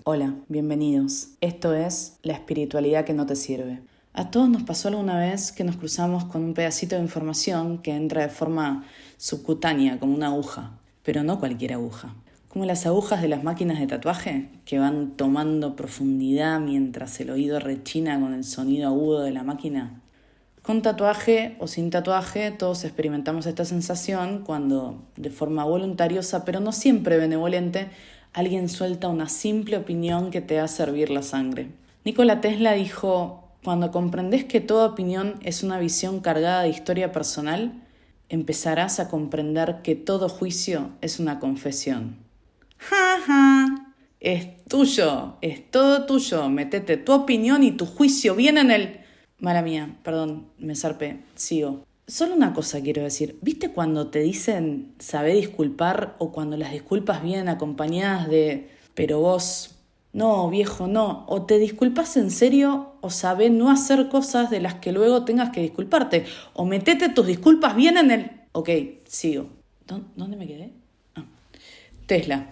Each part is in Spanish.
Hola, bienvenidos. Esto es La espiritualidad que no te sirve. A todos nos pasó alguna vez que nos cruzamos con un pedacito de información que entra de forma subcutánea, como una aguja, pero no cualquier aguja. Como las agujas de las máquinas de tatuaje, que van tomando profundidad mientras el oído rechina con el sonido agudo de la máquina. Con tatuaje o sin tatuaje, todos experimentamos esta sensación cuando, de forma voluntariosa, pero no siempre benevolente, alguien suelta una simple opinión que te hace hervir la sangre. Nikola Tesla dijo: cuando comprendes que toda opinión es una visión cargada de historia personal, empezarás a comprender que todo juicio es una confesión. ¡Ja, ja! Es tuyo, es todo tuyo. Metete tu opinión y tu juicio bien en el... Mala mía, perdón, me zarpé, sigo. Solo una cosa quiero decir. ¿Viste cuando te dicen sabé disculpar o cuando las disculpas vienen acompañadas de pero vos, no, viejo, no? O te disculpas en serio o sabé no hacer cosas de las que luego tengas que disculparte. O metete tus disculpas bien en el... Ok, sigo. ¿Dónde me quedé? Tesla.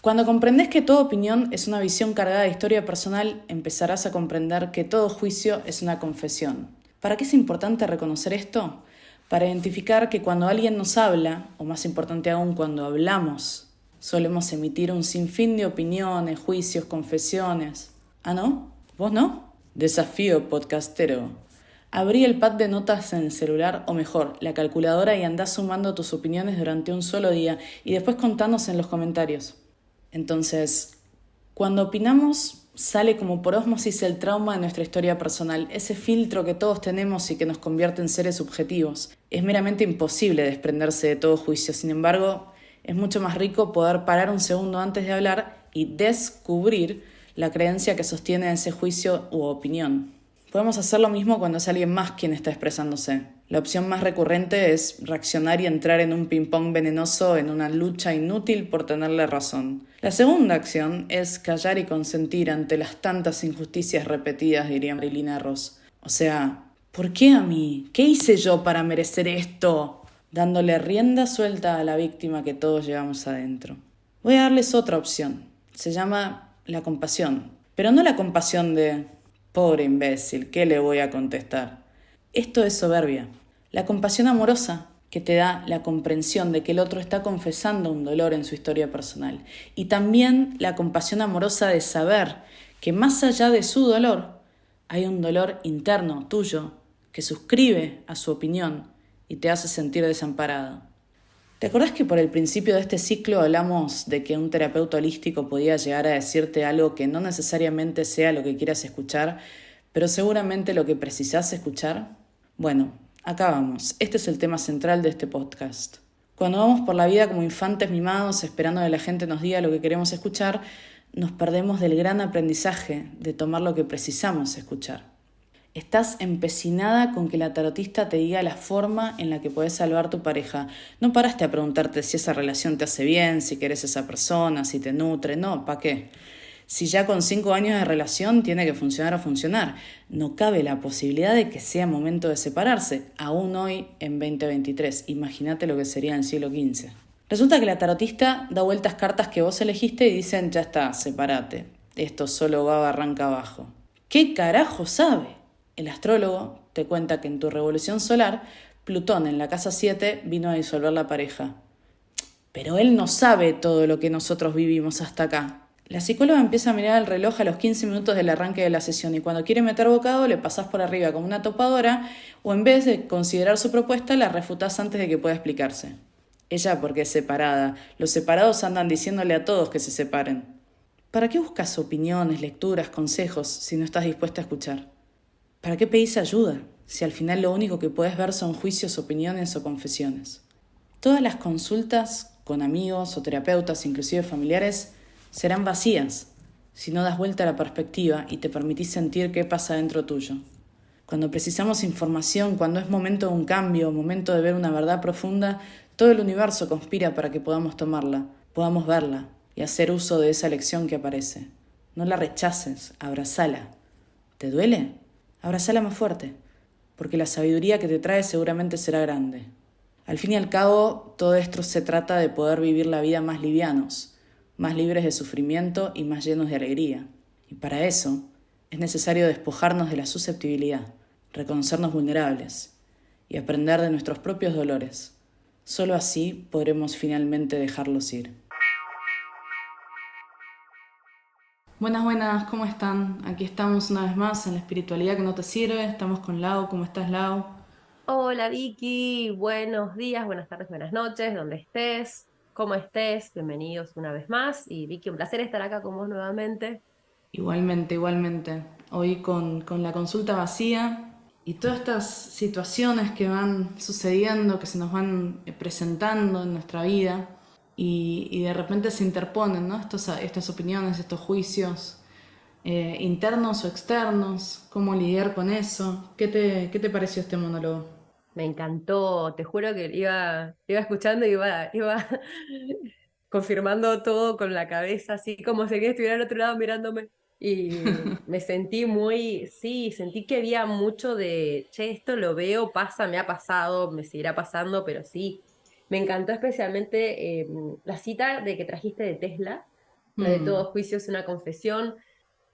Cuando comprendes que toda opinión es una visión cargada de historia personal, empezarás a comprender que todo juicio es una confesión. ¿Para qué es importante reconocer esto? Para identificar que cuando alguien nos habla, o más importante aún cuando hablamos, solemos emitir un sinfín de opiniones, juicios, confesiones. ¿Ah, no? ¿Vos no? Desafío podcastero. Abrí el pad de notas en el celular, o mejor, la calculadora, y andá sumando tus opiniones durante un solo día y después contanos en los comentarios. Entonces, cuando opinamos, sale como por ósmosis el trauma de nuestra historia personal, ese filtro que todos tenemos y que nos convierte en seres subjetivos. Es meramente imposible desprenderse de todo juicio, sin embargo, es mucho más rico poder parar un segundo antes de hablar y descubrir la creencia que sostiene ese juicio u opinión. Podemos hacer lo mismo cuando es alguien más quien está expresándose. La opción más recurrente es reaccionar y entrar en un ping-pong venenoso, en una lucha inútil por tenerle razón. La segunda acción es callar y consentir ante las tantas injusticias repetidas, diría Marilyn Ross. O sea, ¿por qué a mí? ¿Qué hice yo para merecer esto? Dándole rienda suelta a la víctima que todos llevamos adentro. Voy a darles otra opción. Se llama la compasión. Pero no la compasión de pobre imbécil, ¿qué le voy a contestar? Esto es soberbia. La compasión amorosa, que te da la comprensión de que el otro está confesando un dolor en su historia personal. Y también la compasión amorosa de saber que más allá de su dolor, hay un dolor interno tuyo que suscribe a su opinión y te hace sentir desamparado. ¿Te acordás que por el principio de este ciclo hablamos de que un terapeuta holístico podía llegar a decirte algo que no necesariamente sea lo que quieras escuchar, pero seguramente lo que precisás escuchar? Bueno, acá vamos. Este es el tema central de este podcast. Cuando vamos por la vida como infantes mimados, esperando que la gente nos diga lo que queremos escuchar, nos perdemos del gran aprendizaje de tomar lo que precisamos escuchar. Estás empecinada con que la tarotista te diga la forma en la que podés salvar tu pareja. No paraste a preguntarte si esa relación te hace bien, si querés a esa persona, si te nutre. No, ¿para qué? Si ya con 5 años de relación tiene que funcionar o funcionar. No cabe la posibilidad de que sea momento de separarse, aún hoy en 2023. Imagínate lo que sería en el siglo XV. Resulta que la tarotista da vueltas cartas que vos elegiste y dicen: ya está, sepárate. Esto solo va barranca abajo. ¿Qué carajo sabe? El astrólogo te cuenta que en tu revolución solar, Plutón en la casa 7 vino a disolver la pareja. Pero él no sabe todo lo que nosotros vivimos hasta acá. La psicóloga empieza a mirar el reloj a los 15 minutos del arranque de la sesión y cuando quiere meter bocado le pasás por arriba como una topadora o en vez de considerar su propuesta la refutás antes de que pueda explicarse. Ella porque es separada. Los separados andan diciéndole a todos que se separen. ¿Para qué buscas opiniones, lecturas, consejos si no estás dispuesta a escuchar? ¿Para qué pedís ayuda si al final lo único que puedes ver son juicios, opiniones o confesiones? Todas las consultas con amigos o terapeutas, inclusive familiares, serán vacías si no das vuelta a la perspectiva y te permitís sentir qué pasa dentro tuyo. Cuando precisamos información, cuando es momento de un cambio, momento de ver una verdad profunda, todo el universo conspira para que podamos tomarla, podamos verla y hacer uso de esa lección que aparece. No la rechaces, abrazala. ¿Te duele? Abrazala más fuerte, porque la sabiduría que te trae seguramente será grande. Al fin y al cabo, todo esto se trata de poder vivir la vida más livianos, más libres de sufrimiento y más llenos de alegría. Y para eso es necesario despojarnos de la susceptibilidad, reconocernos vulnerables y aprender de nuestros propios dolores. Solo así podremos finalmente dejarlos ir. Buenas, buenas, ¿cómo están? Aquí estamos una vez más en la espiritualidad que no te sirve. Estamos con Lau. ¿Cómo estás, Lau? Hola Vicky, buenos días, buenas tardes, buenas noches, donde estés, cómo estés, bienvenidos una vez más. Y Vicky, un placer estar acá con vos nuevamente. Igualmente, igualmente. Hoy con la consulta vacía y todas estas situaciones que van sucediendo, que se nos van presentando en nuestra vida y de repente se interponen, ¿no? Estas opiniones, estos juicios internos o externos, cómo lidiar con eso. ¿Qué te pareció este monólogo? Me encantó, te juro que iba escuchando y iba confirmando todo con la cabeza, así como si alguien estuviera al otro lado mirándome. Y me sentí sí, sentí que había mucho de, che, esto lo veo, pasa, me ha pasado, me seguirá pasando, pero sí. Me encantó especialmente la cita de que trajiste de Tesla, la de Mm, todo juicio es una confesión.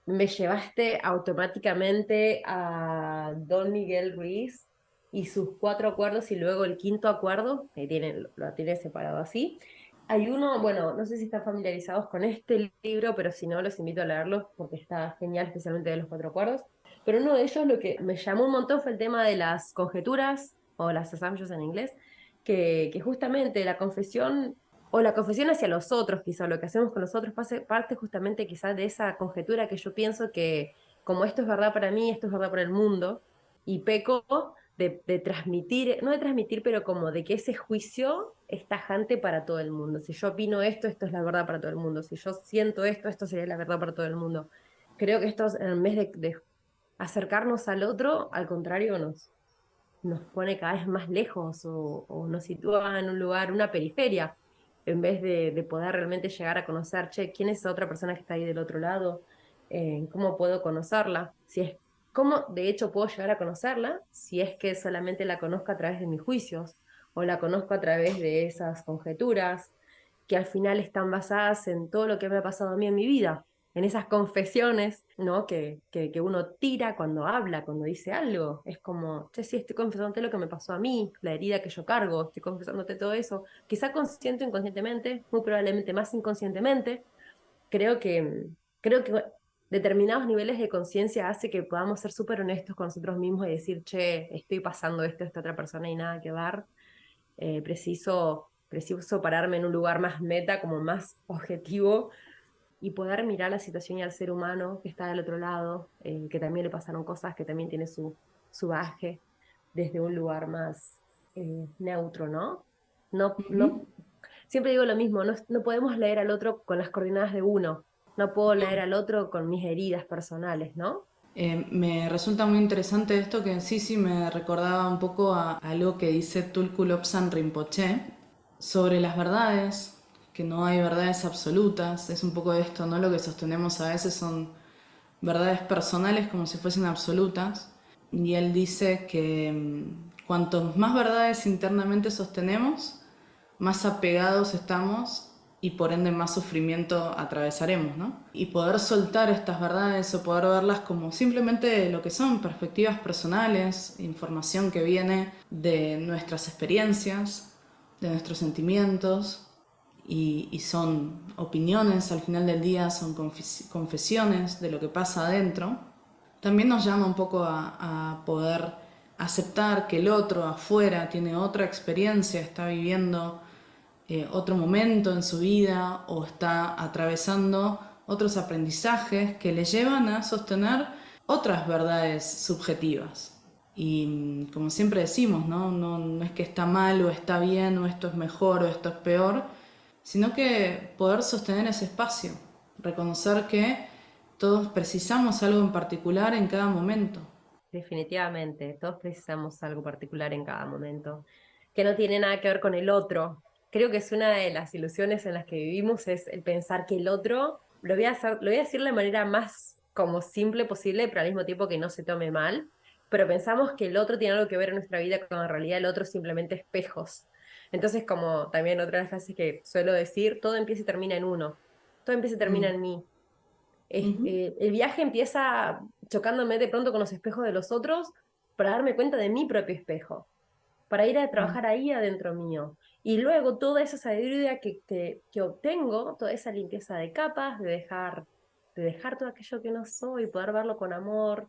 Me llevaste automáticamente a Don Miguel Ruiz y sus cuatro acuerdos y luego el quinto acuerdo, que lo tiene separado así. Hay uno, bueno, no sé si están familiarizados con este libro, pero si no, los invito a leerlo porque está genial, especialmente de los cuatro acuerdos. Pero uno de ellos lo que me llamó un montón fue el tema de las conjeturas o las assumptions en inglés, que justamente la confesión hacia los otros, quizá lo que hacemos con los otros parte justamente quizás de esa conjetura que yo pienso que como esto es verdad para mí, esto es verdad para el mundo, y peco de transmitir, no de transmitir, pero como de que ese juicio es tajante para todo el mundo. Si yo opino esto, esto es la verdad para todo el mundo. Si yo siento esto, esto sería la verdad para todo el mundo. Creo que esto, en vez de acercarnos al otro, al contrario, nos pone cada vez más lejos o nos sitúa en un lugar, una periferia, en vez de poder realmente llegar a conocer, che, ¿quién es esa otra persona que está ahí del otro lado? ¿Cómo puedo conocerla? ¿Cómo de hecho puedo llegar a conocerla si es que solamente la conozco a través de mis juicios o la conozco a través de esas conjeturas que al final están basadas en todo lo que me ha pasado a mí en mi vida? En esas confesiones, ¿no? Que uno tira cuando habla, cuando dice algo. Es como, che, sí, estoy confesándote lo que me pasó a mí, la herida que yo cargo, estoy confesándote todo eso. Quizá consciente o inconscientemente, muy probablemente más inconscientemente. Creo que, creo que determinados niveles de conciencia hace que podamos ser súper honestos con nosotros mismos y decir, che, estoy pasando esto a esta otra persona y nada que ver. Preciso pararme en un lugar más meta, como más objetivo y poder mirar la situación y al ser humano que está del otro lado, que también le pasaron cosas, que también tiene su baje, desde un lugar más neutro, ¿no? No, siempre digo lo mismo, no podemos leer al otro con las coordenadas de uno, no puedo leer al otro con mis heridas personales, ¿no? Me resulta muy interesante esto que sí, sí me recordaba un poco a algo que dice Tulku Lobsang Rinpoche sobre las verdades, que no hay verdades absolutas, es un poco esto, ¿no? Lo que sostenemos a veces son verdades personales como si fuesen absolutas, y él dice que cuantos más verdades internamente sostenemos, más apegados estamos y por ende más sufrimiento atravesaremos, ¿no? Y poder soltar estas verdades o poder verlas como simplemente lo que son, perspectivas personales, información que viene de nuestras experiencias, de nuestros sentimientos y son opiniones al final del día, son confesiones de lo que pasa adentro, también nos llama un poco a poder aceptar que el otro afuera tiene otra experiencia, está viviendo otro momento en su vida o está atravesando otros aprendizajes que le llevan a sostener otras verdades subjetivas. Y como siempre decimos, ¿no? Es que está mal o está bien o esto es mejor o esto es peor, sino que poder sostener ese espacio, reconocer que todos precisamos algo en particular en cada momento. Definitivamente, todos precisamos algo particular en cada momento, que no tiene nada que ver con el otro. Creo que es una de las ilusiones en las que vivimos, es el pensar que el otro, lo voy a decir de la manera más como simple posible, pero al mismo tiempo que no se tome mal, pero pensamos que el otro tiene algo que ver en nuestra vida, cuando en realidad el otro es simplemente espejos. Entonces, como también otra de las frases que suelo decir, todo empieza y termina en uno, todo empieza y termina Mm, en mí. ujú, El viaje empieza chocándome de pronto con los espejos de los otros para darme cuenta de mi propio espejo, para ir a mm. trabajar ahí adentro mío. Y luego toda esa sabiduría que obtengo, toda esa limpieza de capas, de dejar todo aquello que no soy, poder verlo con amor.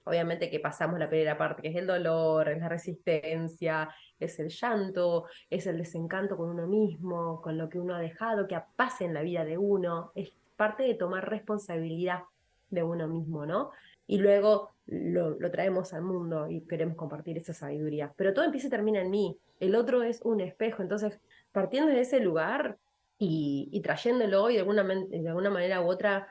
Obviamente que pasamos la primera parte, que es el dolor, es la resistencia, es el llanto, es el desencanto con uno mismo, con lo que uno ha dejado que pase en la vida de uno. Es parte de tomar responsabilidad de uno mismo, ¿no? Y luego lo traemos al mundo y queremos compartir esa sabiduría. Pero todo empieza y termina en mí. El otro es un espejo. Entonces, partiendo de ese lugar y trayéndolo y de alguna manera u otra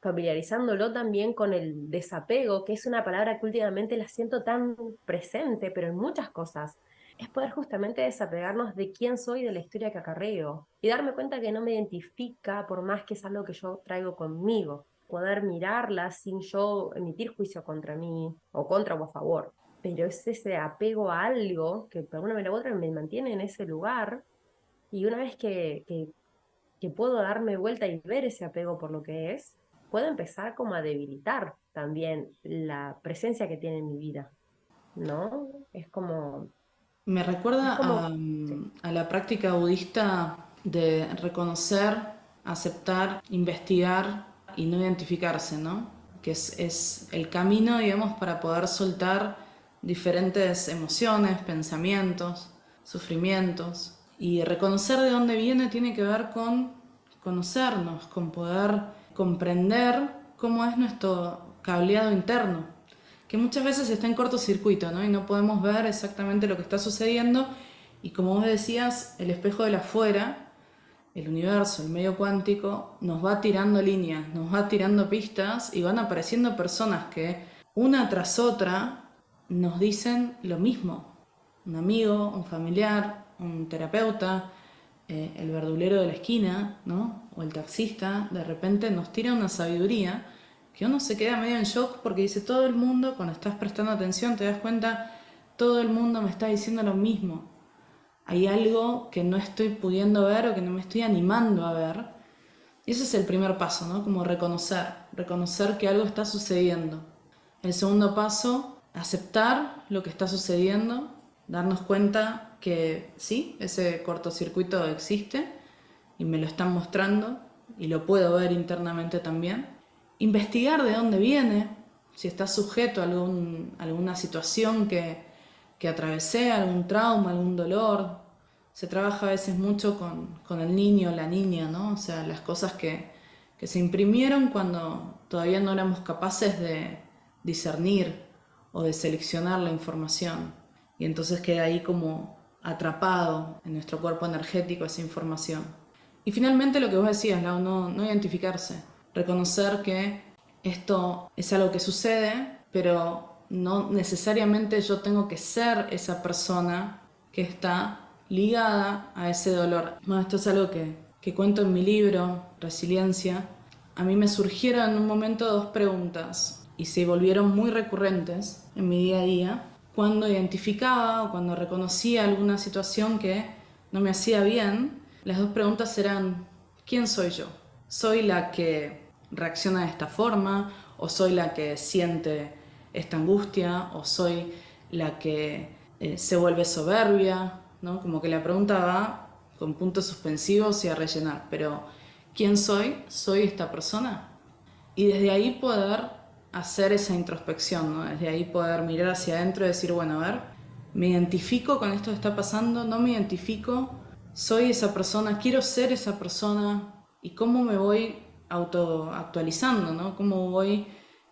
familiarizándolo también con el desapego, que es una palabra que últimamente la siento tan presente, pero en muchas cosas, es poder justamente desapegarnos de quién soy, de la historia que acarreo, y darme cuenta que no me identifica por más que es algo que yo traigo conmigo, poder mirarla sin yo emitir juicio contra mí, o contra o a favor. Pero es ese apego a algo que de alguna manera u otra me mantiene en ese lugar, y una vez que puedo darme vuelta y ver ese apego por lo que es, puedo empezar como a debilitar también la presencia que tiene en mi vida, ¿no? Me Es recuerda como, sí, a la práctica budista de reconocer, aceptar, investigar y no identificarse, ¿no? Que es el camino, digamos, para poder soltar diferentes emociones, pensamientos, sufrimientos. Y reconocer de dónde viene tiene que ver con conocernos, con poder comprender cómo es nuestro cableado interno, que muchas veces está en cortocircuito, ¿no? Y no podemos ver exactamente lo que está sucediendo. Y como vos decías, el espejo del afuera, el universo, el medio cuántico, nos va tirando líneas, nos va tirando pistas y van apareciendo personas que una tras otra nos dicen lo mismo. Un amigo, un familiar, un terapeuta, el verdulero de la esquina, ¿no? O el taxista, de repente nos tira una sabiduría que uno se queda medio en shock porque dice todo el mundo, cuando estás prestando atención te das cuenta, todo el mundo me está diciendo lo mismo. Hay algo que no estoy pudiendo ver o que no me estoy animando a ver. Y ese es el primer paso, ¿no? Como reconocer que algo está sucediendo. El segundo paso, aceptar lo que está sucediendo, darnos cuenta que sí, ese cortocircuito existe y me lo están mostrando y lo puedo ver internamente también. Investigar de dónde viene, si está sujeto a alguna situación que atravesé, algún trauma, algún dolor. Se trabaja a veces mucho con el niño o la niña, ¿no? O sea, las cosas que se imprimieron cuando todavía no éramos capaces de discernir o de seleccionar la información. Y entonces queda ahí como atrapado en nuestro cuerpo energético esa información. Y finalmente lo que vos decías, Lau, no identificarse, reconocer que esto es algo que sucede, pero no necesariamente yo tengo que ser esa persona que está ligada a ese dolor. Bueno, esto es algo que cuento en mi libro, Resiliencia. A mí me surgieron en un momento dos preguntas y se volvieron muy recurrentes en mi día a día cuando identificaba o cuando reconocía alguna situación que no me hacía bien. Las dos preguntas eran, ¿quién soy yo? ¿Soy la que reacciona de esta forma? ¿O soy la que siente esta angustia? ¿O soy la que se vuelve soberbia? ¿No? Como que la pregunta va con puntos suspensivos y a rellenar. Pero, ¿quién soy? ¿Soy esta persona? Y desde ahí poder hacer esa introspección, ¿no? Desde ahí poder mirar hacia adentro y decir, bueno, a ver, ¿me identifico con esto que está pasando? ¿No me identifico? ¿Soy esa persona? ¿Quiero ser esa persona? ¿Y cómo me voy autoactualizando, ¿no? ¿Cómo voy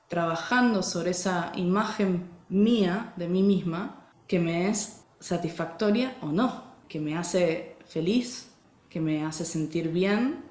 trabajando sobre esa imagen mía, de mí misma, que me es satisfactoria o no? Que me hace feliz, que me hace sentir bien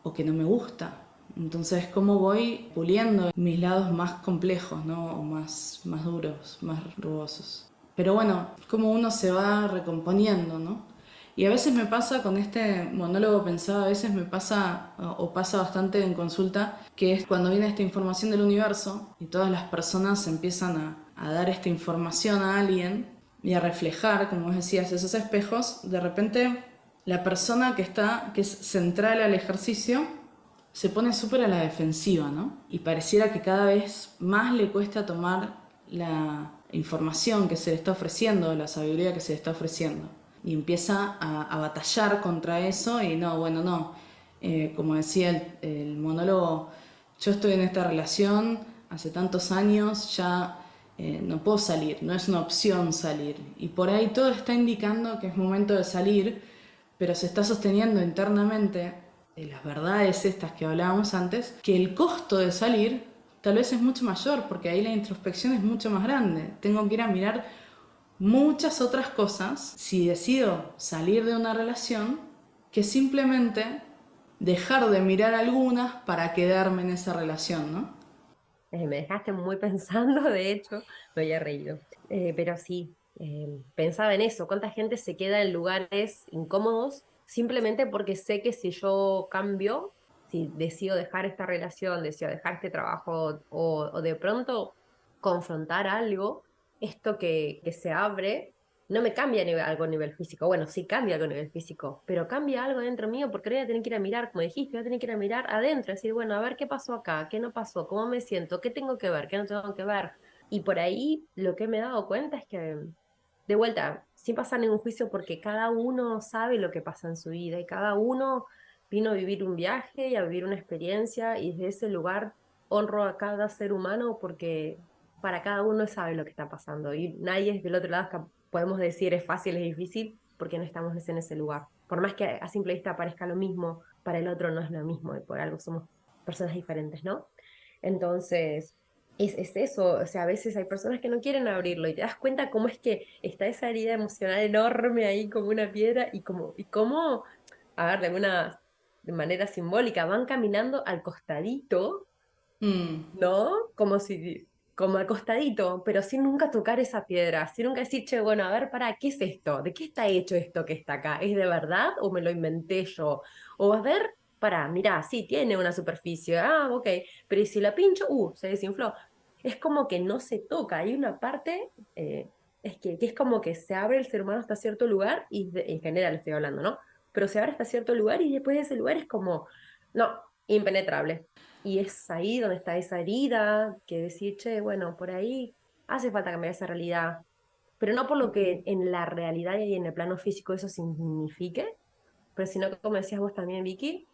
o que no me gusta. Entonces, ¿cómo voy puliendo mis lados más complejos, ¿no? O más duros, más rugosos? Pero bueno, cómo uno se va recomponiendo, ¿no? Y a veces me pasa con este monólogo pensado, a veces me pasa o pasa bastante en consulta, que es cuando viene esta información del universo y todas las personas empiezan a dar esta información a alguien y a reflejar, como vos decías, esos espejos, de repente la persona que es central al ejercicio, se pone súper a la defensiva, ¿no? Y pareciera que cada vez más le cuesta tomar la información que se le está ofreciendo, la sabiduría que se le está ofreciendo. Y empieza a batallar contra eso y no, bueno, no. Como decía el monólogo, yo estoy en esta relación hace tantos años, ya no puedo salir, no es una opción salir. Y por ahí todo está indicando que es momento de salir, pero se está sosteniendo internamente de las verdades estas que hablábamos antes, que el costo de salir tal vez es mucho mayor, porque ahí la introspección es mucho más grande. Tengo que ir a mirar muchas otras cosas si decido salir de una relación que simplemente dejar de mirar algunas para quedarme en esa relación, ¿no? Me dejaste muy pensando, de hecho, me había reído. Pero sí, pensaba en eso, cuánta gente se queda en lugares incómodos simplemente porque sé que si yo cambio, si decido dejar esta relación, decido dejar este trabajo o de pronto confrontar algo, esto que se abre no me cambia algo a nivel físico. Bueno, sí cambia algo a nivel físico, pero cambia algo dentro mío porque voy a tener que ir a mirar, como dijiste, voy a tener que ir a mirar adentro, decir, bueno, a ver qué pasó acá, qué no pasó, cómo me siento, qué tengo que ver, qué no tengo que ver. Y por ahí lo que me he dado cuenta es que, de vuelta, sin pasar ningún juicio, porque cada uno sabe lo que pasa en su vida y cada uno vino a vivir un viaje y a vivir una experiencia y desde ese lugar honro a cada ser humano porque para cada uno sabe lo que está pasando y nadie es del otro lado que podemos decir es fácil, es difícil, porque no estamos en ese lugar. Por más que a simple vista parezca lo mismo, para el otro no es lo mismo y por algo somos personas diferentes, ¿no? Entonces, es eso, o sea, a veces hay personas que no quieren abrirlo y te das cuenta cómo es que está esa herida emocional enorme ahí como una piedra y cómo, a ver, de manera simbólica, van caminando al costadito, Mm. ¿no? Como al costadito, pero sin nunca tocar esa piedra, sin nunca decir, che, bueno, a ver, ¿qué es esto? ¿De qué está hecho esto que está acá? ¿Es de verdad o me lo inventé yo? O a ver, mira, sí, tiene una superficie, ok, pero ¿y si la pincho? Se desinfló. Es como que no se toca, hay una parte, que es como que se abre el ser humano hasta cierto lugar, en general estoy hablando, ¿no? Pero se abre hasta cierto lugar y después de ese lugar es como, no, impenetrable. Y es ahí donde está esa herida, que decir, che, bueno, por ahí hace falta cambiar esa realidad, pero no por lo que en la realidad y en el plano físico eso signifique, pero sino que, como decías vos también, Vicky,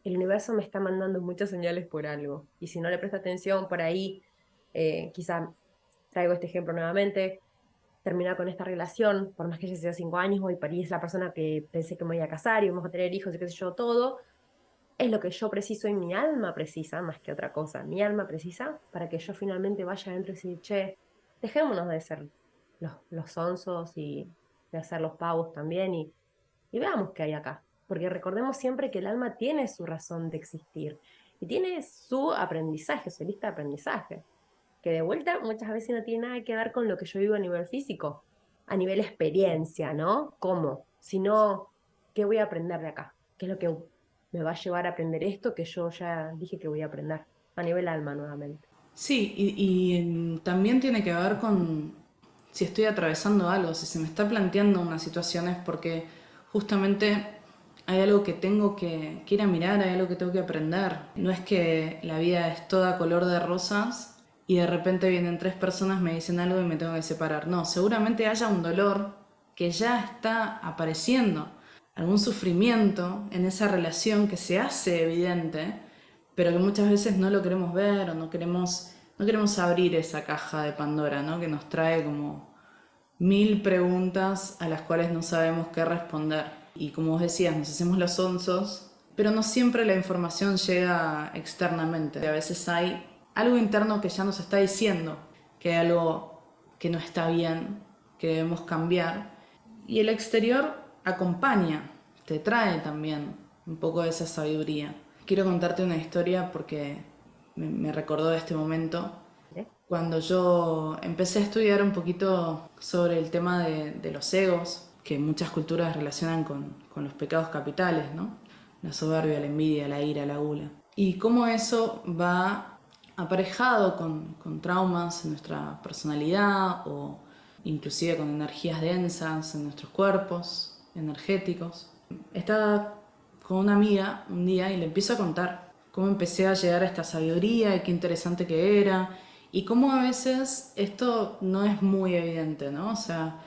el universo me está mandando muchas señales por algo. Y si no le presto atención por ahí, quizá traigo este ejemplo nuevamente, terminar con esta relación, por más que haya sido 5 años, hoy París es la persona que pensé que me iba a casar y vamos a tener hijos y qué sé yo, todo, es lo que yo preciso y mi alma precisa, más que otra cosa. Mi alma precisa para que yo finalmente vaya adentro y decir, che, dejémonos de ser los sonsos y de hacer los pavos también y veamos qué hay acá. Porque recordemos siempre que el alma tiene su razón de existir y tiene su aprendizaje, su lista de aprendizaje, que de vuelta muchas veces no tiene nada que ver con lo que yo vivo a nivel físico, a nivel experiencia, ¿no? ¿Cómo? Sino, ¿qué voy a aprender de acá? ¿Qué es lo que me va a llevar a aprender esto que yo ya dije que voy a aprender? A nivel alma nuevamente. Sí, también tiene que ver con si estoy atravesando algo, si se me está planteando una situación es porque justamente hay algo que tengo que ir a mirar, hay algo que tengo que aprender. No es que la vida es toda color de rosas y de repente vienen tres personas, me dicen algo y me tengo que separar. No, seguramente haya un dolor que ya está apareciendo, algún sufrimiento en esa relación que se hace evidente, pero que muchas veces no lo queremos ver o no queremos abrir esa caja de Pandora, ¿no? Que nos trae como mil preguntas a las cuales no sabemos qué responder. Y como vos decías, nos hacemos los onzos, pero no siempre la información llega externamente. A veces hay algo interno que ya nos está diciendo que hay algo que no está bien, que debemos cambiar. Y el exterior acompaña, te trae también un poco de esa sabiduría. Quiero contarte una historia porque me recordó de este momento. ¿Eh? Cuando yo empecé a estudiar un poquito sobre el tema de los egos, que muchas culturas relacionan con los pecados capitales, ¿no? La soberbia, la envidia, la ira, la gula. Y cómo eso va aparejado con traumas en nuestra personalidad o inclusive con energías densas en nuestros cuerpos, energéticos. Estaba con una amiga un día y le empiezo a contar cómo empecé a llegar a esta sabiduría y qué interesante que era y cómo a veces esto no es muy evidente, ¿no? O sea,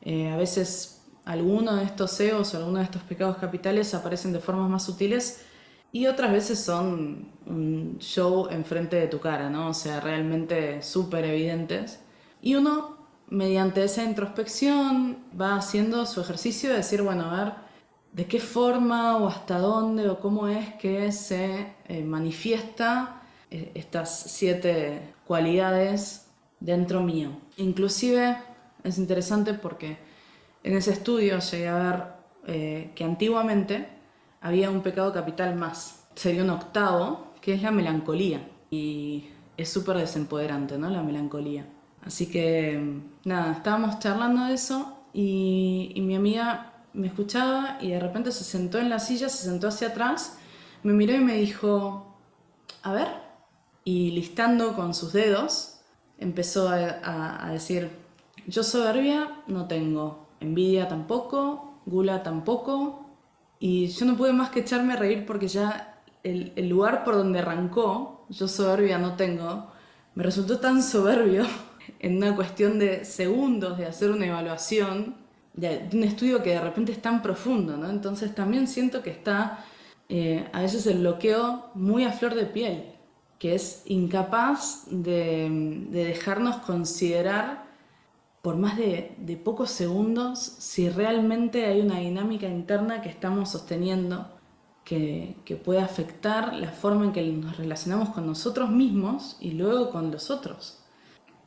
a veces algunos de estos egos o algunos de estos pecados capitales aparecen de formas más sutiles y otras veces son un show enfrente de tu cara, ¿no? O sea, realmente súper evidentes. Y uno, mediante esa introspección, va haciendo su ejercicio de decir, bueno, a ver, de qué forma o hasta dónde o cómo es que se manifiesta estas 7 cualidades dentro mío. Inclusive es interesante porque en ese estudio llegué a ver que antiguamente había un pecado capital más. Sería un octavo, que es la melancolía. Y es súper desempoderante, ¿no? La melancolía. Así que, nada, estábamos charlando de eso y mi amiga me escuchaba y de repente se sentó en la silla, se sentó hacia atrás, me miró y me dijo, a ver, y listando con sus dedos, empezó a decir, yo soberbia no tengo, envidia tampoco, gula tampoco, y yo no pude más que echarme a reír porque ya el lugar por donde arrancó, yo soberbia no tengo, me resultó tan soberbio en una cuestión de segundos de hacer una evaluación de un estudio que de repente es tan profundo, ¿no? Entonces también siento que está a veces el bloqueo muy a flor de piel, que es incapaz de dejarnos considerar por más de pocos segundos si realmente hay una dinámica interna que estamos sosteniendo que puede afectar la forma en que nos relacionamos con nosotros mismos y luego con los otros.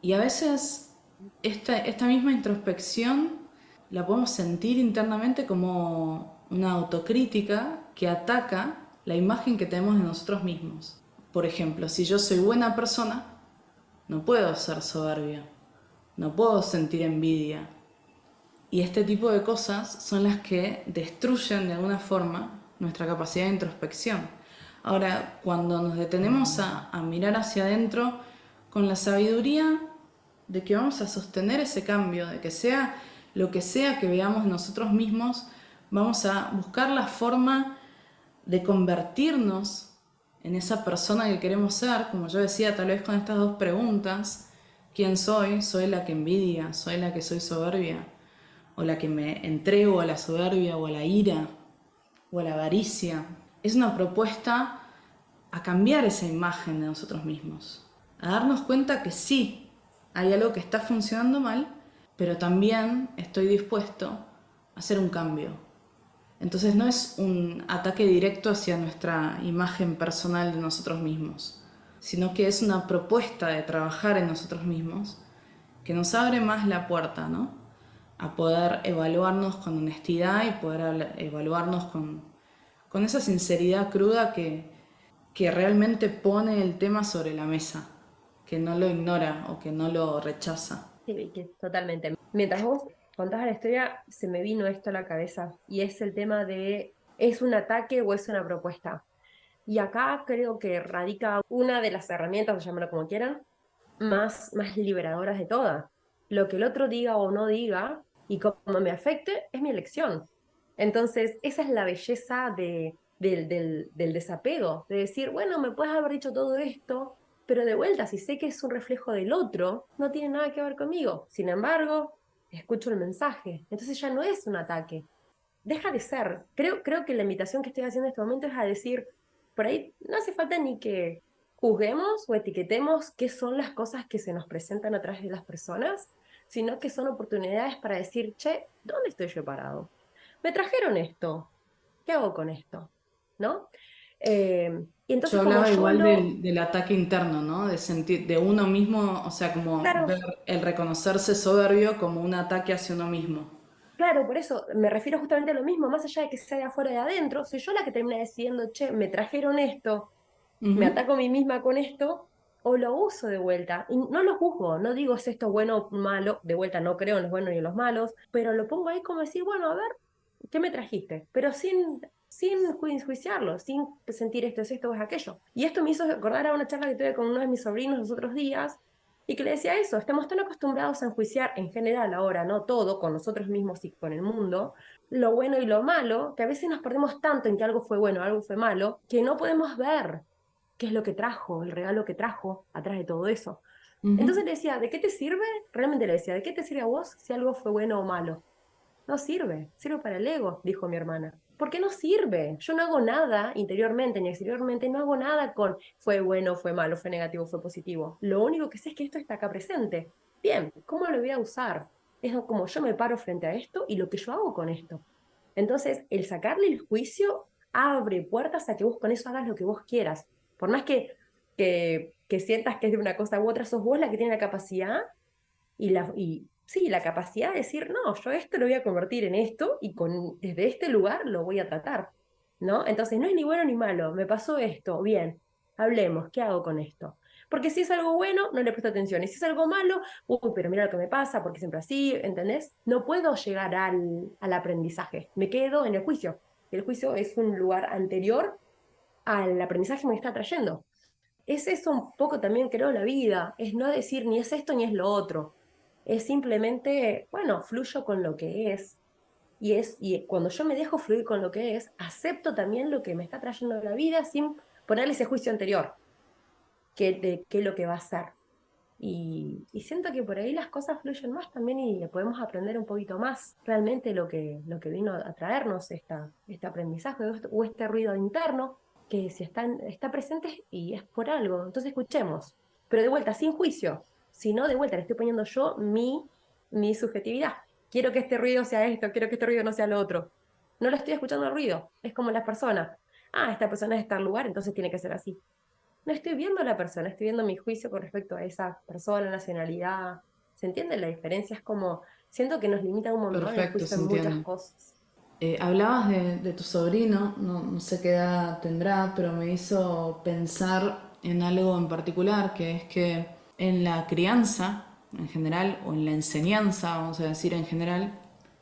Y a veces esta misma introspección la podemos sentir internamente como una autocrítica que ataca la imagen que tenemos de nosotros mismos. Por ejemplo, si yo soy buena persona, no puedo ser soberbia, no puedo sentir envidia. Y este tipo de cosas son las que destruyen de alguna forma nuestra capacidad de introspección. Ahora, cuando nos detenemos a mirar hacia adentro con la sabiduría de que vamos a sostener ese cambio, de que sea lo que sea que veamos de nosotros mismos, vamos a buscar la forma de convertirnos en esa persona que queremos ser, como yo decía, tal vez con estas 2 preguntas, ¿quién soy? ¿Soy la que envidia? ¿Soy la que soy soberbia? ¿O la que me entrego a la soberbia o a la ira o a la avaricia? Es una propuesta a cambiar esa imagen de nosotros mismos, a darnos cuenta que sí, hay algo que está funcionando mal, pero también estoy dispuesto a hacer un cambio. Entonces no es un ataque directo hacia nuestra imagen personal de nosotros mismos, sino que es una propuesta de trabajar en nosotros mismos que nos abre más la puerta, ¿no? A poder evaluarnos con honestidad y poder evaluarnos con esa sinceridad cruda que realmente pone el tema sobre la mesa, que no lo ignora o que no lo rechaza. Sí, totalmente. Mientras vos contabas la historia, se me vino esto a la cabeza y es el tema de, ¿es un ataque o es una propuesta? Y acá creo que radica una de las herramientas, o llámalo como quieran, más liberadoras de todas. Lo que el otro diga o no diga y cómo me afecte es mi elección. Entonces, esa es la belleza del desapego, de decir, bueno, me puedes haber dicho todo esto, pero de vuelta, si sé que es un reflejo del otro, no tiene nada que ver conmigo. Sin embargo, escucho el mensaje. Entonces ya no es un ataque. Deja de ser. Creo que la invitación que estoy haciendo en este momento es a decir, por ahí no hace falta ni que juzguemos o etiquetemos qué son las cosas que se nos presentan a través de las personas, sino que son oportunidades para decir, che, ¿dónde estoy yo parado? Me trajeron esto, ¿qué hago con esto? ¿No? Y Yo entonces como hablaba yo igual lo, del ataque interno, ¿no? De sentir, de uno mismo, o sea, como ver claro, el reconocerse soberbio como un ataque hacia uno mismo. claro, por eso me refiero justamente a lo mismo, más allá de que sea de afuera y de adentro, soy yo la que termina decidiendo, che, me trajeron esto, me Ujú. ataco a mí misma con esto, o lo uso de vuelta. Y no lo juzgo, no digo es esto bueno o malo, de vuelta no creo en los buenos ni en los malos, pero lo pongo ahí como decir, bueno, a ver, ¿qué me trajiste? Pero sin juiciarlo, sin sentir esto es aquello. Y esto me hizo acordar a una charla que tuve con uno de mis sobrinos los otros días, Y que le decía eso, estamos tan acostumbrados a enjuiciar en general ahora, no todo, con nosotros mismos y con el mundo, lo bueno y lo malo, que a veces nos perdemos tanto en que algo fue bueno, algo fue malo, que no podemos ver qué es lo que trajo, el regalo que trajo atrás de todo eso. Entonces Ujú. le decía, ¿de qué te sirve? Realmente le decía, ¿de qué te sirve a vos si algo fue bueno o malo? No sirve, sirve para el ego, dijo mi hermana. ¿Por qué no sirve? Yo no hago nada interiormente ni exteriormente, no hago nada con fue bueno, fue malo, fue negativo, fue positivo. Lo único que sé es que esto está acá presente. Bien, ¿cómo lo voy a usar? Es como yo me paro frente a esto y lo que yo hago con esto. Entonces, el sacarle el juicio abre puertas a que vos con eso hagas lo que vos quieras. Por más que sientas que es de una cosa u otra, sos vos la que tiene la capacidad y sí, la capacidad de decir, no, yo esto lo voy a convertir en esto y desde este lugar lo voy a tratar, ¿no? Entonces no es ni bueno ni malo, me pasó esto, bien, hablemos, ¿qué hago con esto? Porque si es algo bueno, no le presto atención, y si es algo malo, uy, pero mira lo que me pasa, porque siempre así, ¿entendés? No puedo llegar al aprendizaje, me quedo en el juicio. El juicio es un lugar anterior al aprendizaje que me está trayendo. Es eso un poco también, creo, la vida, es no decir ni es esto ni es lo otro. Es simplemente, bueno, fluyo con lo que es. Y cuando yo me dejo fluir con lo que es, acepto también lo que me está trayendo la vida sin ponerle ese juicio anterior, de qué es lo que va a ser. Y siento que por ahí las cosas fluyen más también y podemos aprender un poquito más realmente lo que vino a traernos este aprendizaje o este ruido interno, que si está presente y es por algo. Entonces escuchemos, pero de vuelta, sin juicio, sino de vuelta le estoy poniendo yo mi subjetividad. Quiero que este ruido sea esto, quiero que este ruido no sea lo otro. No lo estoy escuchando el ruido, es como las personas. Ah, esta persona es de tal lugar, entonces tiene que ser así. No estoy viendo a la persona, estoy viendo mi juicio con respecto a esa persona, nacionalidad. ¿Se entiende la diferencia? Es como, siento que nos limita un montón el Perfecto, juicio se en muchas entiende. cosas. Hablabas de tu sobrino, no sé qué edad tendrá, pero me hizo pensar en algo en particular, que es que en la crianza en general, o en la enseñanza, vamos a decir en general,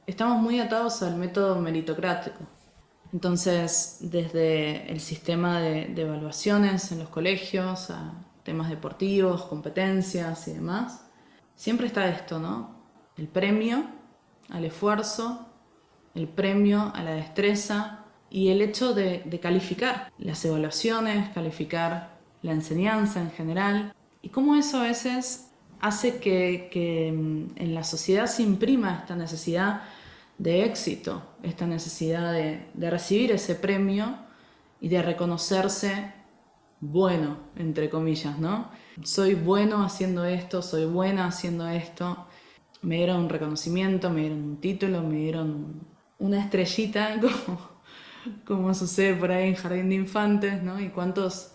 estamos muy atados al método meritocrático. Entonces, desde el sistema de evaluaciones en los colegios, a temas deportivos, competencias y demás, siempre está esto, ¿no? El premio al esfuerzo, el premio a la destreza y el hecho de calificar las evaluaciones, calificar la enseñanza en general, y cómo eso a veces hace que en la sociedad se imprima esta necesidad de éxito, esta necesidad de recibir ese premio y de reconocerse bueno, entre comillas, ¿no? Soy bueno haciendo esto, soy buena haciendo esto. Me dieron un reconocimiento, me dieron un título, me dieron una estrellita, como sucede por ahí en Jardín de Infantes, ¿no? Y cuántos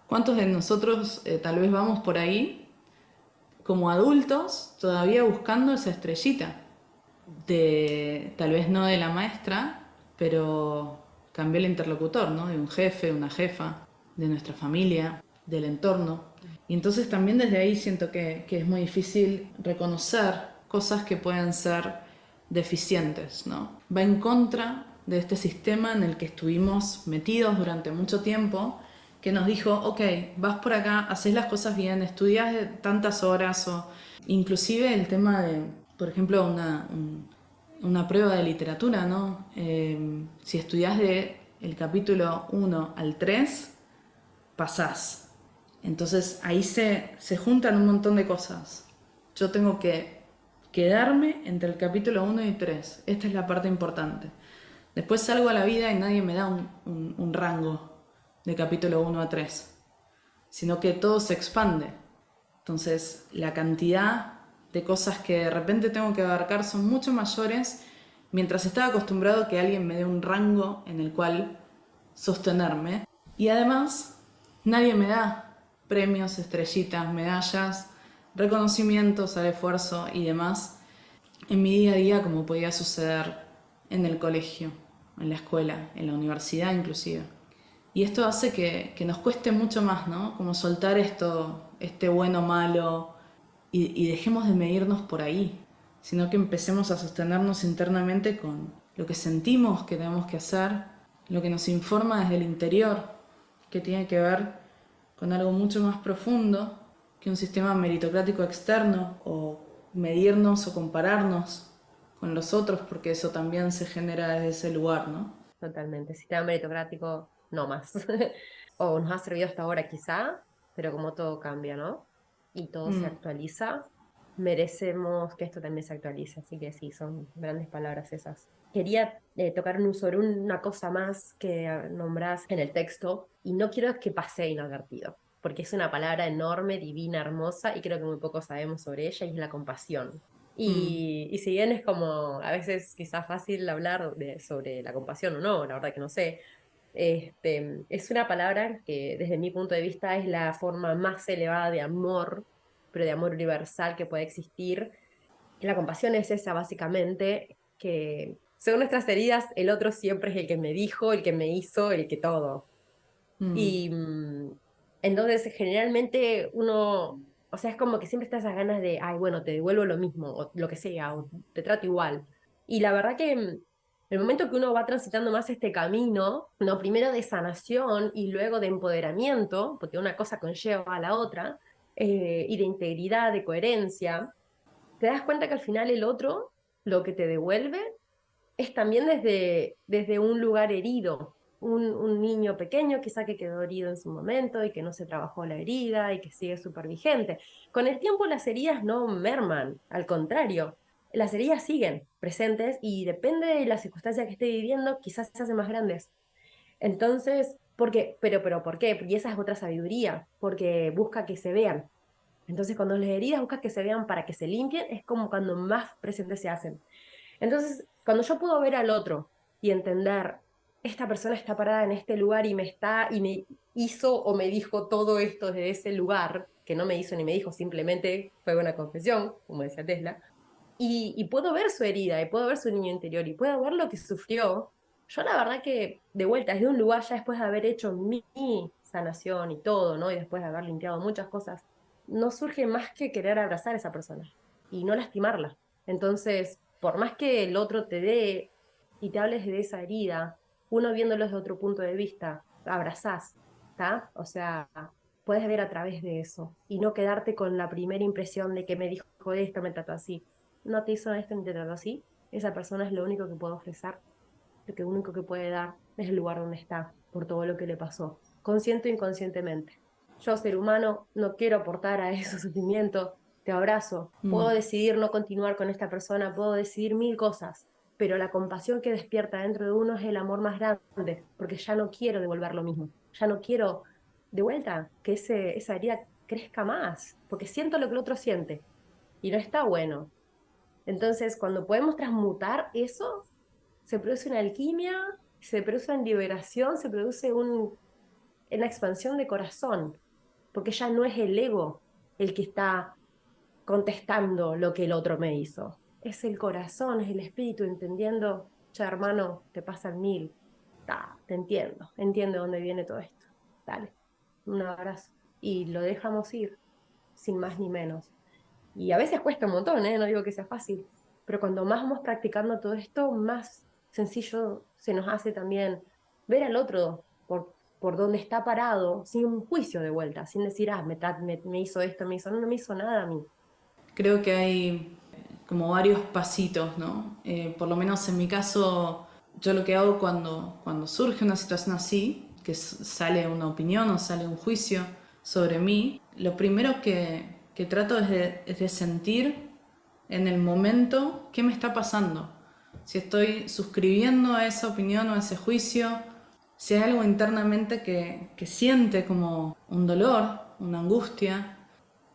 de nosotros tal vez vamos por ahí como adultos todavía buscando esa estrellita, tal vez no de la maestra, pero cambió el interlocutor, ¿no? De un jefe, una jefa, de nuestra familia, del entorno. Y entonces también desde ahí siento que es muy difícil reconocer cosas que pueden ser deficientes, ¿no? Va en contra de este sistema en el que estuvimos metidos durante mucho tiempo, que nos dijo, ok, vas por acá, haces las cosas bien, estudias tantas horas, o inclusive el tema de, por ejemplo, una prueba de literatura, ¿no? Si estudias de el capítulo 1 al 3, pasás. Entonces ahí se juntan un montón de cosas. Yo tengo que quedarme entre el capítulo 1 y 3. Esta es la parte importante. Después salgo a la vida y nadie me da un rango de capítulo 1 a 3, sino que todo se expande. Entonces la cantidad de cosas que de repente tengo que abarcar son mucho mayores, mientras estaba acostumbrado a que alguien me dé un rango en el cual sostenerme. Y además nadie me da premios, estrellitas, medallas, reconocimientos al esfuerzo y demás en mi día a día, como podía suceder en el colegio, en la escuela, en la universidad inclusive. Y esto hace que nos cueste mucho más, ¿no? Como soltar esto, este bueno malo, y dejemos de medirnos por ahí, sino que empecemos a sostenernos internamente con lo que sentimos que tenemos que hacer, lo que nos informa desde el interior, que tiene que ver con algo mucho más profundo que un sistema meritocrático externo, o medirnos o compararnos con los otros, porque eso también se genera desde ese lugar, ¿no? Totalmente. Sistema meritocrático, no más. O nos ha servido hasta ahora quizá, pero como todo cambia, ¿no? Y todo se Mm, actualiza, merecemos que esto también se actualice. Así que sí, son grandes palabras esas. Quería tocar sobre una cosa más que nombrás en el texto, y no quiero que pase inadvertido, porque es una palabra enorme, divina, hermosa, y creo que muy poco sabemos sobre ella, y es la compasión. mm, Y si bien es como a veces quizás fácil hablar sobre la compasión o no, la verdad que no sé, es una palabra que desde mi punto de vista es la forma más elevada de amor, pero de amor universal que puede existir. Y la compasión es esa básicamente, que según nuestras heridas, el otro siempre es el que me dijo, el que me hizo, el que todo. mm, Y entonces generalmente uno, o sea, es como que siempre está esas ganas de, ay, bueno, te devuelvo lo mismo, o lo que sea, o te trato igual. Y la verdad que el momento que uno va transitando más este camino, no, primero de sanación y luego de empoderamiento, porque una cosa conlleva a la otra, y de integridad, de coherencia, te das cuenta que al final el otro, lo que te devuelve, es también desde un lugar herido, un niño pequeño quizá que quedó herido en su momento y que no se trabajó la herida y que sigue súper vigente. Con el tiempo las heridas no merman, al contrario, las heridas siguen presentes y depende de la circunstancia que esté viviendo, quizás se hacen más grandes. Entonces, ¿por qué? Pero ¿por qué? Y esa es otra sabiduría, porque busca que se vean. Entonces, cuando las heridas buscas que se vean para que se limpien, es como cuando más presentes se hacen. Entonces, cuando yo puedo ver al otro y entender, esta persona está parada en este lugar y me hizo o me dijo todo esto desde ese lugar, que no me hizo ni me dijo, simplemente fue una confesión, como decía Tesla, y puedo ver su herida, y puedo ver su niño interior, y puedo ver lo que sufrió, yo la verdad que de vuelta, desde un lugar ya después de haber hecho mi sanación y todo, ¿no? Y después de haber limpiado muchas cosas, no surge más que querer abrazar a esa persona y no lastimarla. Entonces, por más que el otro te dé y te hables de esa herida, uno viéndolo desde otro punto de vista, abrazás, ¿está? O sea, puedes ver a través de eso y no quedarte con la primera impresión de que me dijo esto, me trató así. No te hizo esto ni te trató así. Esa persona es lo único que puede ofrecer, lo que único que puede dar es el lugar donde está, por todo lo que le pasó, consciente o inconscientemente. Yo, ser humano, no quiero aportar a ese sentimiento, te abrazo, puedo mm. decidir no continuar con esta persona, puedo decidir mil cosas, pero la compasión que despierta dentro de uno es el amor más grande, porque ya no quiero devolver lo mismo, ya no quiero de vuelta que esa herida crezca más, porque siento lo que el otro siente y no está bueno. Entonces, cuando podemos transmutar eso, se produce una alquimia, se produce una liberación, se produce una expansión de corazón, porque ya no es el ego el que está contestando lo que el otro me hizo. Es el corazón, es el espíritu entendiendo, ya hermano, te pasan mil. Te entiendo, entiendo dónde viene todo esto. Dale, un abrazo. Y lo dejamos ir, sin más ni menos. Y a veces cuesta un montón, ¿eh? No digo que sea fácil, pero cuando más vamos practicando todo esto, más sencillo se nos hace también ver al otro por donde está parado, sin un juicio de vuelta, sin decir, me hizo esto, me hizo, no, no me hizo nada a mí. Creo que hay como varios pasitos, ¿no? Por lo menos en mi caso, yo lo que hago cuando surge una situación así, que sale una opinión o sale un juicio sobre mí, lo primero que trato es de sentir en el momento qué me está pasando. Si estoy suscribiendo a esa opinión o a ese juicio, si hay algo internamente que siente como un dolor, una angustia,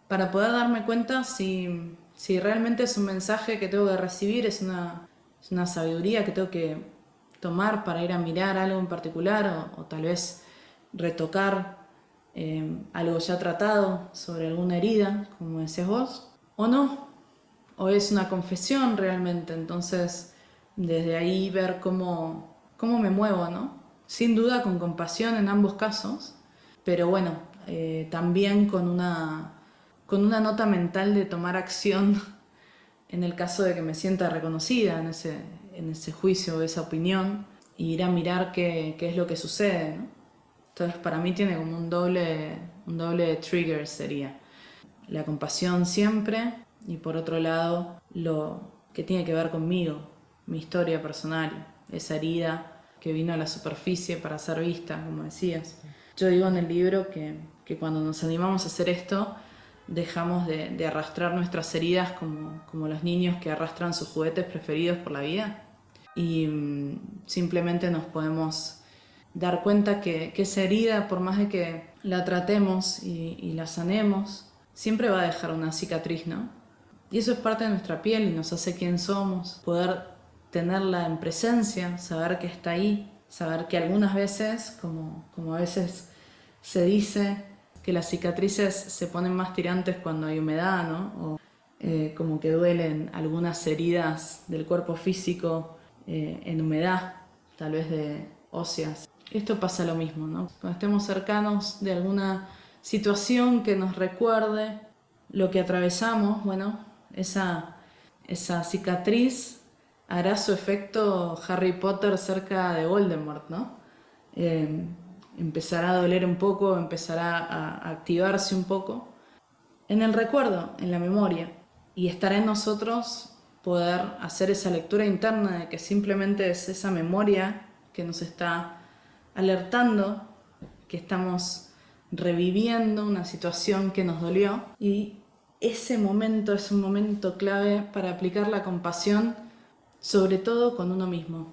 para poder darme cuenta si realmente es un mensaje que tengo que recibir, es una sabiduría que tengo que tomar para ir a mirar algo en particular o tal vez retocar algo ya tratado sobre alguna herida, como decías vos, o no, o es una confesión realmente. Entonces, desde ahí ver cómo me muevo, ¿no? Sin duda con compasión en ambos casos, pero bueno, también con una nota mental de tomar acción en el caso de que me sienta reconocida en ese juicio o esa opinión, y ir a mirar qué es lo que sucede, ¿no? Entonces para mí tiene como un doble trigger sería. la compasión siempre, y por otro lado lo que tiene que ver conmigo, mi historia personal, esa herida que vino a la superficie para ser vista, como decías. Yo digo en el libro que cuando nos animamos a hacer esto, dejamos de arrastrar nuestras heridas como los niños que arrastran sus juguetes preferidos por la vida, y simplemente nos podemos dar cuenta que esa herida, por más de que la tratemos y la sanemos, siempre va a dejar una cicatriz, ¿no? Y eso es parte de nuestra piel y nos hace quién somos. Poder tenerla en presencia, saber que está ahí, saber que algunas veces, como a veces se dice, que las cicatrices se ponen más tirantes cuando hay humedad, ¿no? O como que duelen algunas heridas del cuerpo físico en humedad, tal vez de óseas. Esto pasa lo mismo, ¿no? Cuando estemos cercanos de alguna situación que nos recuerde lo que atravesamos, bueno, esa cicatriz hará su efecto Harry Potter cerca de Voldemort, ¿no? Empezará a doler un poco, empezará a activarse un poco en el recuerdo, en la memoria, y estará en nosotros poder hacer esa lectura interna de que simplemente es esa memoria que nos está alertando que estamos reviviendo una situación que nos dolió, y ese momento es un momento clave para aplicar la compasión, sobre todo con uno mismo,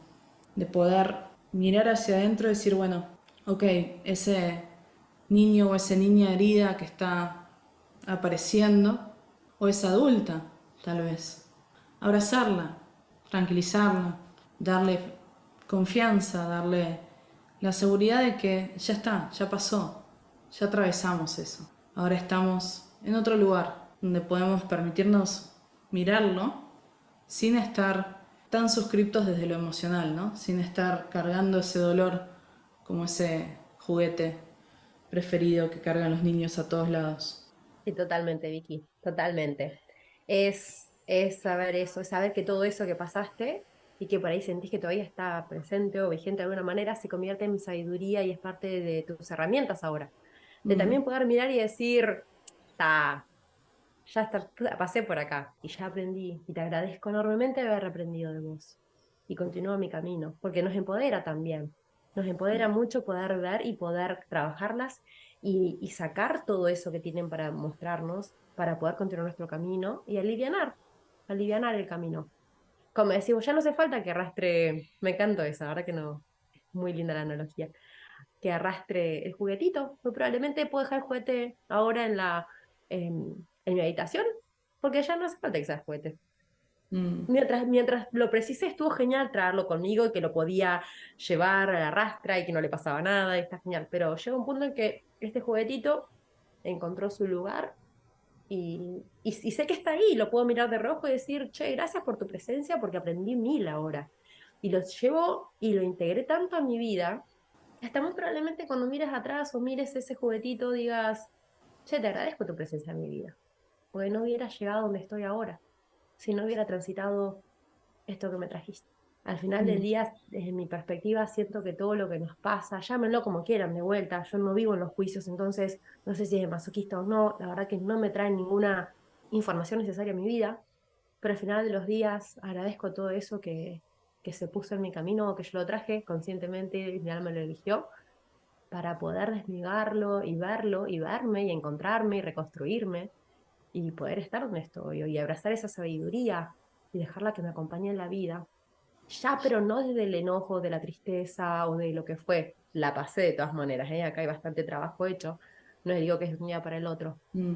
de poder mirar hacia adentro y decir, bueno, ok, ese niño o esa niña herida que está apareciendo, o es adulta, tal vez, abrazarla, tranquilizarla, darle confianza, darle la seguridad de que ya está, ya pasó, ya atravesamos eso. Ahora estamos en otro lugar donde podemos permitirnos mirarlo sin estar tan suscriptos desde lo emocional, ¿no? Sin estar cargando ese dolor como ese juguete preferido que cargan los niños a todos lados. Sí, totalmente, Vicky, totalmente. Es saber eso, es saber que todo eso que pasaste y que por ahí sentís que todavía está presente o vigente de alguna manera, se convierte en sabiduría y es parte de tus herramientas ahora. De también poder mirar y decir, está, ya está, pasé por acá y ya aprendí y te agradezco enormemente haber aprendido de vos y continúo mi camino, porque nos empodera también, nos empodera mucho poder ver y poder trabajarlas y sacar todo eso que tienen para mostrarnos, para poder continuar nuestro camino y alivianar el camino. Como decimos, ya no hace falta que arrastre, me encantó esa, ahora que no, muy linda la analogía, que arrastre el juguetito. Muy probablemente puedo dejar el juguete ahora en mi habitación, porque ya no hace falta que sea el juguete. Mm. Mientras lo precise, estuvo genial traerlo conmigo y que lo podía llevar a la rastra y que no le pasaba nada, y está genial. Pero llega un punto en que este juguetito encontró su lugar y sé que está ahí, lo puedo mirar de rojo y decir, che, gracias por tu presencia porque aprendí mil ahora. Y los llevo y lo integré tanto a mi vida, que hasta muy probablemente cuando mires atrás o mires ese juguetito digas, che, te agradezco tu presencia en mi vida, porque no hubiera llegado donde estoy ahora si no hubiera transitado esto que me trajiste. Al final del Mm. día, desde mi perspectiva, siento que todo lo que nos pasa, llámenlo como quieran, de vuelta, yo no vivo en los juicios, entonces no sé si es masoquista o no, la verdad que no me traen ninguna información necesaria a mi vida, pero al final de los días agradezco todo eso que se puso en mi camino, que yo lo traje conscientemente y mi alma lo eligió, para poder desligarlo y verme y encontrarme y reconstruirme y poder estar donde estoy hoy y abrazar esa sabiduría y dejarla que me acompañe en la vida. Ya, pero no desde el enojo, de la tristeza o de lo que fue. La pasé de todas maneras, ¿eh? Acá hay bastante trabajo hecho. No les digo que es de un día para el otro, Mm.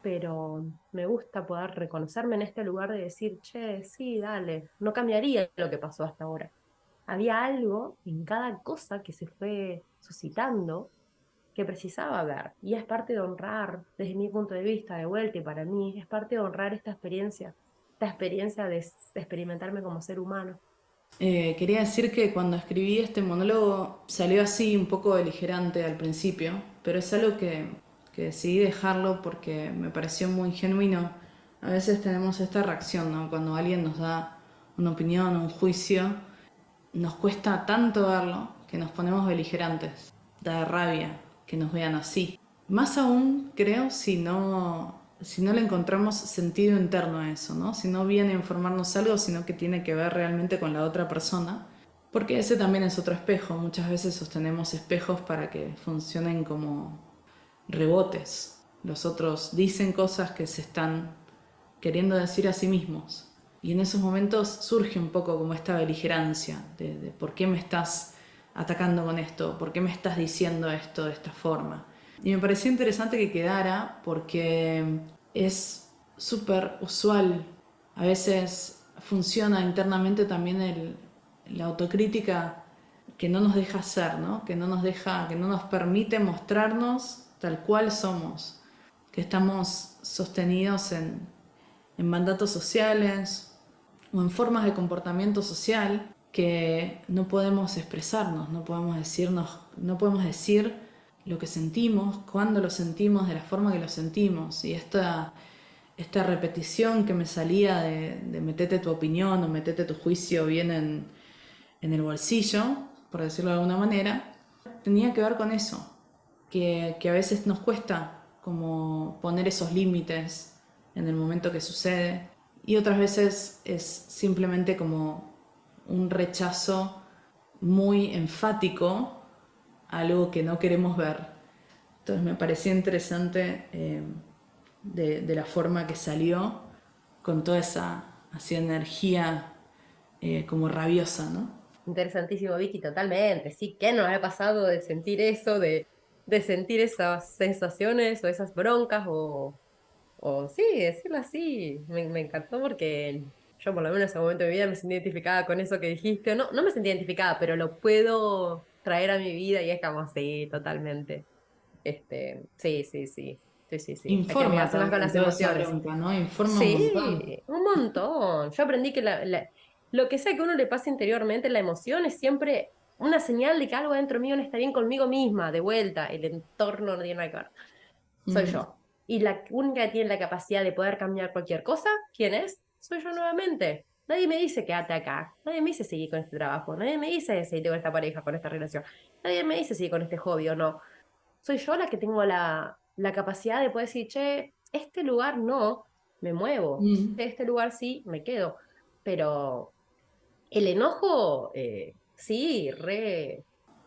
pero me gusta poder reconocerme en este lugar de decir, che, sí, dale, no cambiaría lo que pasó hasta ahora. Había algo en cada cosa que se fue suscitando que precisaba ver. Y es parte de honrar, desde mi punto de vista, de vuelta y para mí, es parte de honrar esta experiencia de experimentarme como ser humano. Quería decir que cuando escribí este monólogo salió así un poco beligerante al principio, pero es algo que decidí dejarlo porque me pareció muy genuino. A veces tenemos esta reacción, ¿no? Cuando alguien nos da una opinión, un juicio, nos cuesta tanto verlo que nos ponemos beligerantes. Da rabia que nos vean así. Más aún, creo, si no le encontramos sentido interno a eso, ¿no? Si no viene a informarnos algo, sino que tiene que ver realmente con la otra persona. Porque ese también es otro espejo. Muchas veces sostenemos espejos para que funcionen como rebotes. Los otros dicen cosas que se están queriendo decir a sí mismos. Y en esos momentos surge un poco como esta beligerancia de por qué me estás atacando con esto, por qué me estás diciendo esto de esta forma. Y me pareció interesante que quedara porque es súper usual. A veces funciona internamente también la autocrítica que no nos deja ser, ¿no? Que no nos permite mostrarnos tal cual somos, que estamos sostenidos en mandatos sociales o en formas de comportamiento social que no podemos expresarnos, no podemos decirnos, no podemos decir lo que sentimos, cuándo lo sentimos, de la forma que lo sentimos. Y esta repetición que me salía de metete tu opinión o metete tu juicio bien en el bolsillo, por decirlo de alguna manera, tenía que ver con eso, que a veces nos cuesta como poner esos límites en el momento que sucede y otras veces es simplemente como un rechazo muy enfático a algo que no queremos ver. Entonces me parecía interesante de la forma que salió con toda esa así energía como rabiosa, ¿no? Interesantísimo, Vicky, totalmente. Sí, ¿qué nos ha pasado de sentir eso, de sentir esas sensaciones o esas broncas o sí, decirlo así? Me encantó porque yo por lo menos en ese momento de mi vida me sentí identificada con eso que dijiste. No, no me sentí identificada, pero lo puedo traer a mi vida y es como, sí, totalmente. Sí, sí, sí. Sí, sí, sí. Hay que Informa amigarse más con también las toda esa emociones. bronca, ¿no? Informa un montón. Sí, un montón. Yo aprendí que lo que sea que a uno le pase interiormente, la emoción es siempre una señal de que algo dentro mío no está bien conmigo misma, de vuelta, el entorno no tiene nada que ver. Soy Mm, yo. Y la única que tiene la capacidad de poder cambiar cualquier cosa, ¿quién es? Soy yo nuevamente. Nadie me dice quédate acá. Nadie me dice seguir con este trabajo. Nadie me dice seguir con esta pareja, con esta relación. Nadie me dice seguir con este hobby o no. Soy yo la que tengo la capacidad de poder decir, che, este lugar no, me muevo. mm. Este lugar sí, me quedo. Pero el enojo, sí,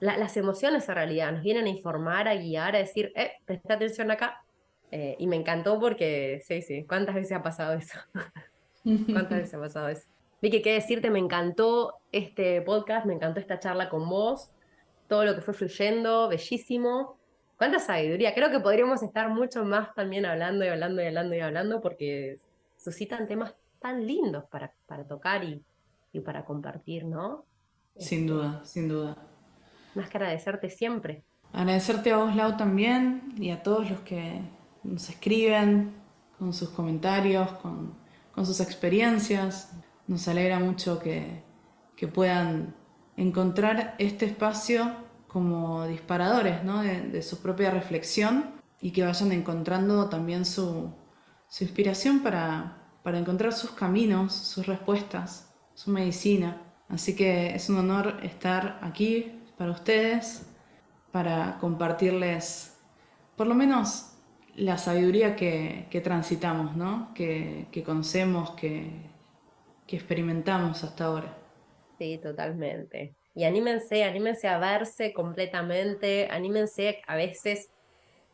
las emociones en realidad nos vienen a informar, a guiar, a decir, presta atención acá. Y me encantó porque, sí, sí, ¿cuántas veces ha pasado eso? ¿Cuántas veces ha pasado eso? Vicky, qué decirte, me encantó este podcast, me encantó esta charla con vos, todo lo que fue fluyendo, bellísimo. Cuánta sabiduría. Creo que podríamos estar mucho más también hablando y hablando y hablando y hablando porque suscitan temas tan lindos para tocar y para compartir, ¿no? Sin Este, duda, sin duda. más que agradecerte siempre. Agradecerte a vos, Lau, también y a todos los que nos escriben con sus comentarios, con sus experiencias. Nos alegra mucho que puedan encontrar este espacio como disparadores, ¿no? De su propia reflexión y que vayan encontrando también su inspiración para encontrar sus caminos, sus respuestas, su medicina. Así que es un honor estar aquí para ustedes, para compartirles por lo menos la sabiduría que transitamos, ¿no? Que conocemos, que experimentamos hasta ahora. Sí, totalmente. Y anímense, anímense a verse completamente, anímense a veces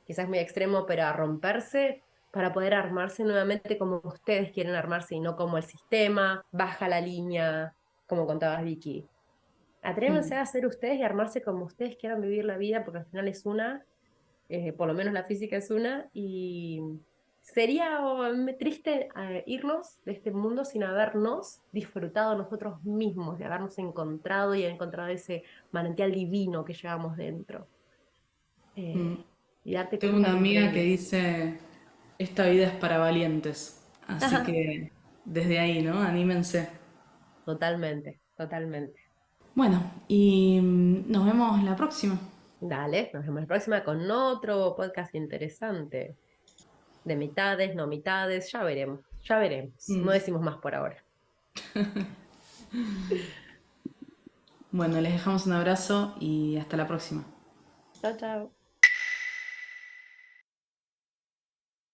quizás muy extremo, pero a romperse para poder armarse nuevamente como ustedes quieren armarse y no como el sistema, baja la línea, como contabas Vicky. Atrévanse Mm. a ser ustedes y armarse como ustedes quieran vivir la vida, porque al final es una, por lo menos la física es una, y sería triste irnos de este mundo sin habernos disfrutado nosotros mismos, de habernos encontrado y encontrado ese manantial divino que llevamos dentro. Mm. Y darte Tengo cuenta una lo amiga que increíble. dice, esta vida es para valientes, así Ajá. que desde ahí, ¿no? Anímense. Totalmente, totalmente. Bueno, y nos vemos la próxima. Dale, nos vemos la próxima con otro podcast interesante. De mitades, no mitades, ya veremos, ya veremos. No Mm. decimos más por ahora. Bueno, les dejamos un abrazo y hasta la próxima. Chao, chao.